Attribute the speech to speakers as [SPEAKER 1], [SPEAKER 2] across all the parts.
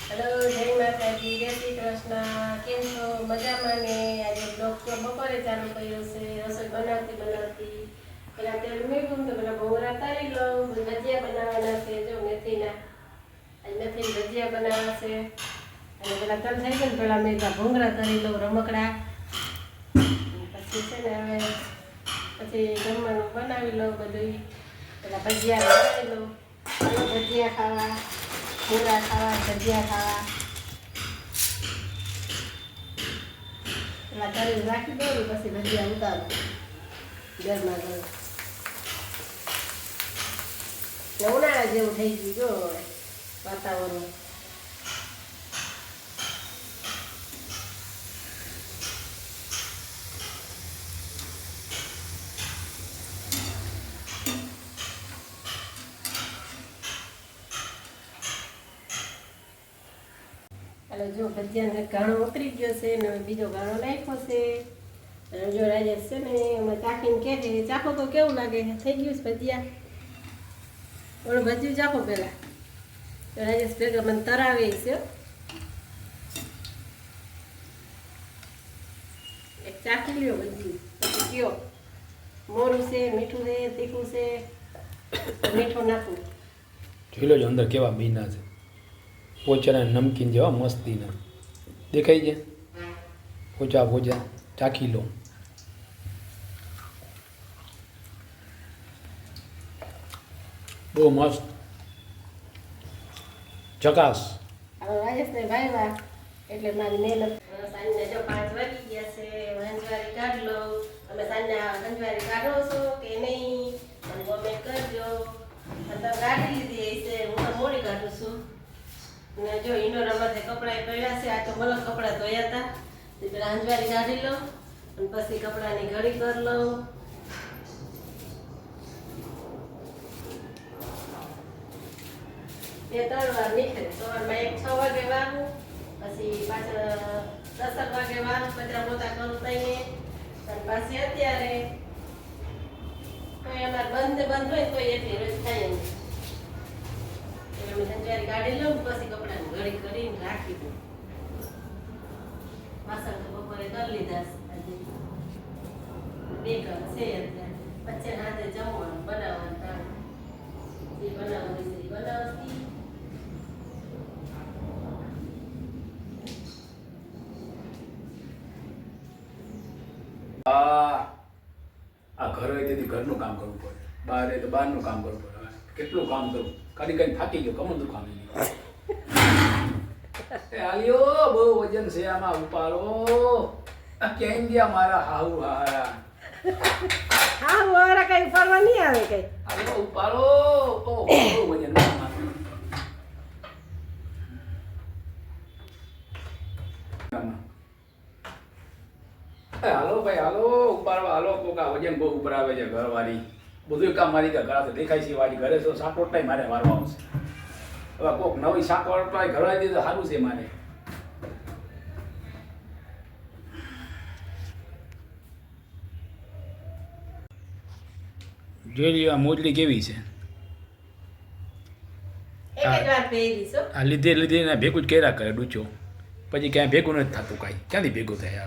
[SPEAKER 1] Hello, જય માતાજી, જય શ્રી કૃષ્ણ. કેમ છો? મજામાં ને? આજે બ્લોગ તો બપોરે ચાલુ કર્યો છે. રસોઈ બનાવતી પેલા તેલ મૂક્યું તો પેલા ભોંગરા તારી લઉં. ભજીયા બનાવવાના છે. જો મેથીના મેથીની ભજીયા બનાવવા છે. અને પેલા તલ થઈ ગયા ને પેલા મેં ભોંગરા તરી લઉં, રમકડા. પછી છે ને હવે પછી જમવાનું બનાવી લઉં બધું. પેલા ભજીયા બનાવી લઉં. ભજીયા ખાવા, પૂરા ખાવા, ભજીયા ખાવા. પેલા તરી રાખી દઉં પછી ભજીયા ઉતારું ગરમા ગરમ. ઉનાળા જેવું થઈ ગયું જો વાતાવરણ. હાલો જો ભજીયાને ઘાણો ઉતરી ગયો છે ને બીજો ઘાણો નાખ્યો છે. જો રાજેશ છે ને એમાં ચાખીને કહે છે ચાખો તો કેવું લાગે છે, થઈ ગયું છે ભજીયા. ઓલું ભજીયું ચાખો પેલા. તો રાજેશ ભેગા મને તરાવે છે. એક ચાખી લ્યો ભજીયું પછી કયો મોરું છે, મીઠું છે, તીખું છે. મીઠું નાખું
[SPEAKER 2] જોઈ લો અંદર કેવા બીના છે, પોચાના નમકીન જેવા મસ્તીના દેખાય છે. પોચા ચાખી લો. બહુ મસ્ત ચકાસ.
[SPEAKER 1] હવે રાજેશને ભાઈ એટલે મારી મહેનત. સાંજને જો 5 વાગી ગયા છે. હંજવારી કાઢ લો. તમે સાંજના હંજવારી કાઢો છો કે નહીં મને કોમેન્ટ કરજો. તમે કાઢી લીધી છે, હું તો મોડી કાઢું છું. ને જો ઈંડોરામાંથી કપડાં પડ્યા છે. આ તો મલક કપડાં ધોયા હતા તે પેલા હંજવારી કાઢી લો અને પછી કપડાની ઘડી કરી લઉં. બે 3 વાર નીકળે. સવારમાં એક 6 વાગે વાગું, પછી પાછળ 10 વાગે વાગું, કચરા પોતા કરું તઈને. અને પાછી અત્યારે કોઈ અમારે બંધ હોય તો એટલી રોજ થાય નહીં. એટલે મેં હંજવારી કાઢી લઉં પછી કપડાની ઘડી કરીને રાખી દઉં. વાસણ તો બપોરે કરી લીધા છે. બે કપ છે અત્યારે. પછી હાથે જમવાનું બનાવવાનું કામ જે બનાવવું છે એ બનાવતી.
[SPEAKER 2] આ ઘર હોય તેથી ઘરનું કામ કરવું પડે, બહાર હોય તો બહારનું કામ કરવું પડે. કેટલું કામ કરવું, કઈ થાકી ગયો, કમંદું કામ નહીં. આલ્યો બહુ વજન છે આમાં, ઉપાડો. ક્યાં ગયા મારા હાહુ હારા?
[SPEAKER 1] હા વાળા કઈ ફરવા નહીં આવે કઈ.
[SPEAKER 2] આલ્યો ઉપાડો. ઓ બહુ વજન હાલો ભાઈ હાલો, ઉપાડવા હાલો. કોક આ વજન બહુ ઉપર આવે છે ઘરવાળી. બધું કામ મારી ઘર દેખાય છે. વાળી ઘરે તો સાકોટલાય મારે વારવા આવશે. હવે કોક નવી સાકોટલાય ઘરવાળી દીધું સારું છે મારે. જોઈ લ્યો આ મોજડી કેવી છે. આ લીધે ને ભેગું જ કર્યા કરે ડૂચો. પછી ક્યાંય ભેગું નથી થતું. કાંઈ ક્યાંથી ભેગું થાય?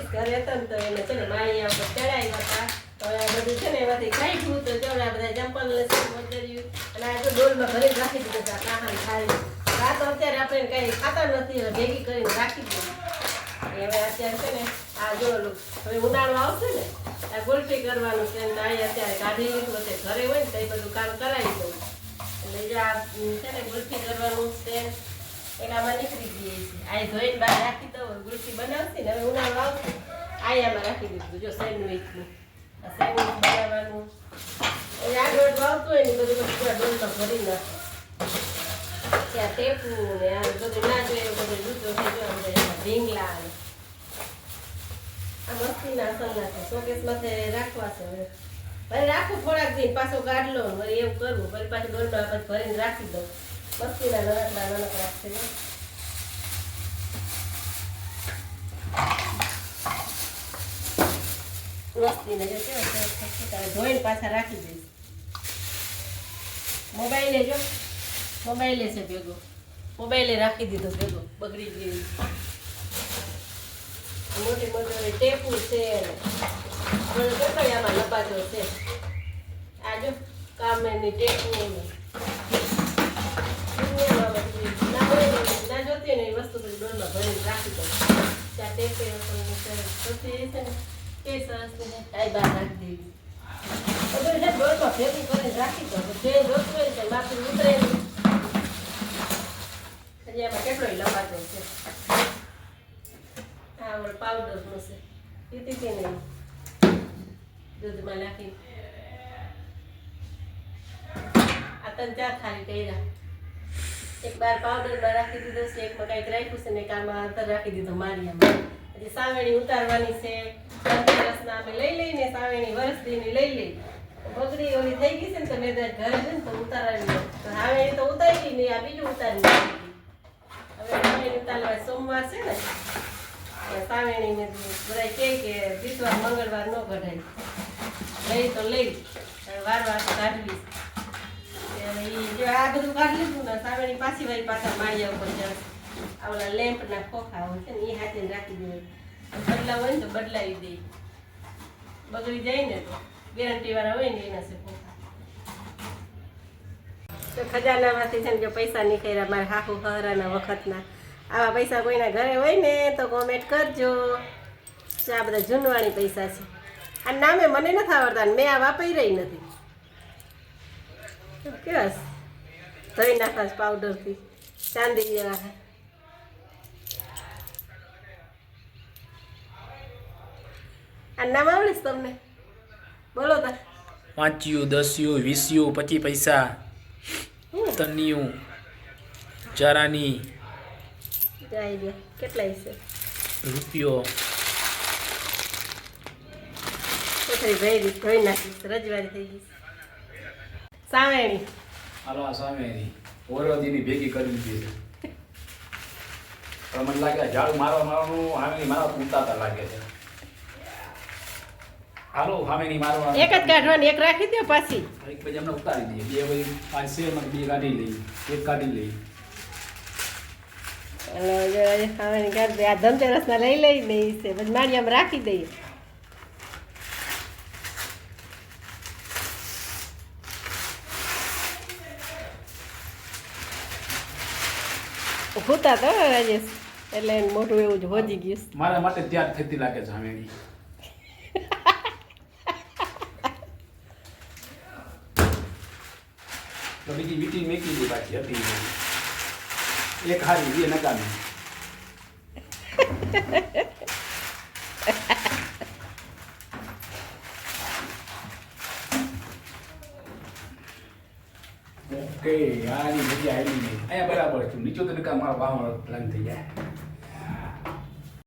[SPEAKER 1] ઘરે હતો ને તો એને છે ને માળિયા ઉપર ચડાવ્યા હતા. તો બધું છે ને એમાંથી કાઢ્યું તો જો બધા ચંપલ મોજર્યું અને આ તો ડોલમાં ભરી રાખી દીધું હતા. કાહાન ખાઈ આ તો અત્યારે આપણે કઈ ખાતા નથી, ભેગી કરીને રાખી દીધું. હવે અત્યારે છે ને આ જો હવે ઉનાળો આવશે ને આ ગુલ્ફી કરવાનું છે ને અત્યારે કાઢી લીધું. ઘરે હોય ને તો એ બધું કામ કરાવી દઉં. એટલે જે આ છે ને ગુલ્ફી કરવાનું છે એનામાં નીકળી જઈએ છીએ. આ ધોઈને બહાર રાખી દઉં. ગુલ્ફી બનાવતી ને હવે ઉનાળો આવશે આયામાં રાખી દીધું. જો સેન્ડવીચનું આ સેન્ડવીચ બનાવવાનું એટલે આ દોઢ વાવતું હોય ને બધું ડોલમાં ભરી નાખે. ત્યાં ટેપું ને આ બધું ના જોઈએ બધું દૂધો થઈ ગયો. ઢીંગલા આ મસ્તીના અસલના છે. શોકેસમાં રાખવા છે. હવે ભલે રાખું થોડાક દિન પાછો કાઢ લો વળી એવું કરવું. ફરી પાછું ડોલમાં પછી ભરીને રાખી દઉં. મસ્તીના નાનકડા છે. મસ્તીને જો કેવા ધોઈને પાછા રાખી દઈશ. મોબાઈલ જો મોબાઈલે છે ભેગો, મોબાઈલે રાખી દીધો ભેગો, બગડી ગઈ. મોટી મોટી ટેપુ છે, બધું કકડિયામાં લપાતો છે. આ જો કામેની ટેપુ ના હોય ના જોતી ને એ વસ્તુ બધી ડોલમાં ભરીને રાખી દઉં. ત્યાં ટેપે પછી છે ને એ સરસ ને ટાઈ બહાર રાખી દેવી. બધું છે ડોલમાં ભેગું કરીને રાખી દઉં. જે જોતું હોય ને માથું ઉતરે નહીં. હજી એમાં કેટલોય લપાતો છે. આ પાવડરનું છે, પીતી હતી નહીં દૂધમાં નાખી. આ ત્રણ ચાર ખાલી કર્યા. એક બાર પાવડરમાં રાખી દીધો છે, એકમાં કંઈક રાખ્યું છે ને એક આમાં અંતર રાખી દીધો મારિયામાં. હજી સાવેણી ઉતારવાની છે. ધનતેરસના અમે લઈ લઈને સાવેણી વરસદીની લઈ લઈ. બગડી ઓલી થઈ ગઈ છે ને તો મેં ઘરે જઈને તો ઉતારાવી. સાવેણી તો ઉતારી નહીં, આ બીજું ઉતારી નાખી. હવે સાવેણી ઉતારવા સોમવાર છે ને, સાવેણી ને બધા કહે કે વિશ્વાર મંગળવાર ન કઢાય. લઈ તો લઈ, વાર વાર કાઢવી. આ બધું કાઢી લીધું ને સાવેણી પાછી વાળી પાછા માળિયા ઉપર ચડશે. આ ઓલા લેમ્પના ખોખા હોય છે ને એ હાથીને રાખી દેવાય. બદલાવ હોય ને તો બદલાવી દે. બગડી જાય ને તો ગેરંટી વાળા હોય ને એના છે ખોખા. તો ખજાનામાંથી છે ને જો પૈસા નીકળ્યા મારા હાહુ હરાના વખતના. આવા પૈસા કોઈના ઘરે હોય ને તો કોમેન્ટ કરજો. આ બધા જૂનવાણી પૈસા છે. આ નામે મને નથી આવડતા, મેં આ વાપરી રહી નથી. કેવા ધોઈ નાખાશ પાવડરથી, ચાંદી જેવા. આ નામ આવડે છે તમને? બોલો તો.
[SPEAKER 3] 5 10 20 25 પૈસા, તનિયું, ચારાની,
[SPEAKER 1] કેટલાય છે
[SPEAKER 3] રૂપિયો.
[SPEAKER 1] ધોઈ નાખીશ, રજવાડી થઈ ગઈ. સાવેણી
[SPEAKER 2] હાલો આ સામેની ઓરવદીની ભેગી કરી દીધી છે. પણ મને લાગે ઝાડુ મારવાનું હામેની મારા પૂરતા લાગે છે. હાલો હામેની મારવા
[SPEAKER 1] એક જ કાઢવાની, એક રાખી દો પાછી.
[SPEAKER 2] એક પછી અમને ઉતારી દઈએ. બે પછી પાંચ સેમાં બે કાઢી લઈએ, એક કાઢી લઈએ.
[SPEAKER 1] સાવેણી કાઢી દે. આ ધનતેરસના લઈ લઈને છે પછી માળિયામાં રાખી દઈએ. ભૂતા તો રાજેશ એટલે મોટું એવું જ હોજી ગયું.
[SPEAKER 2] મારા માટે ત્યાર થતી લાગે છે હામેની. તો બીજી વીટી મેકી દી પાછી હતી એક હારી બે નકામી. ઓકે આની જગ્યા આવી નહીં અહીંયા બરાબર છું. નીચો તો નકા મારા વાહ પ્લાન થઈ જાય.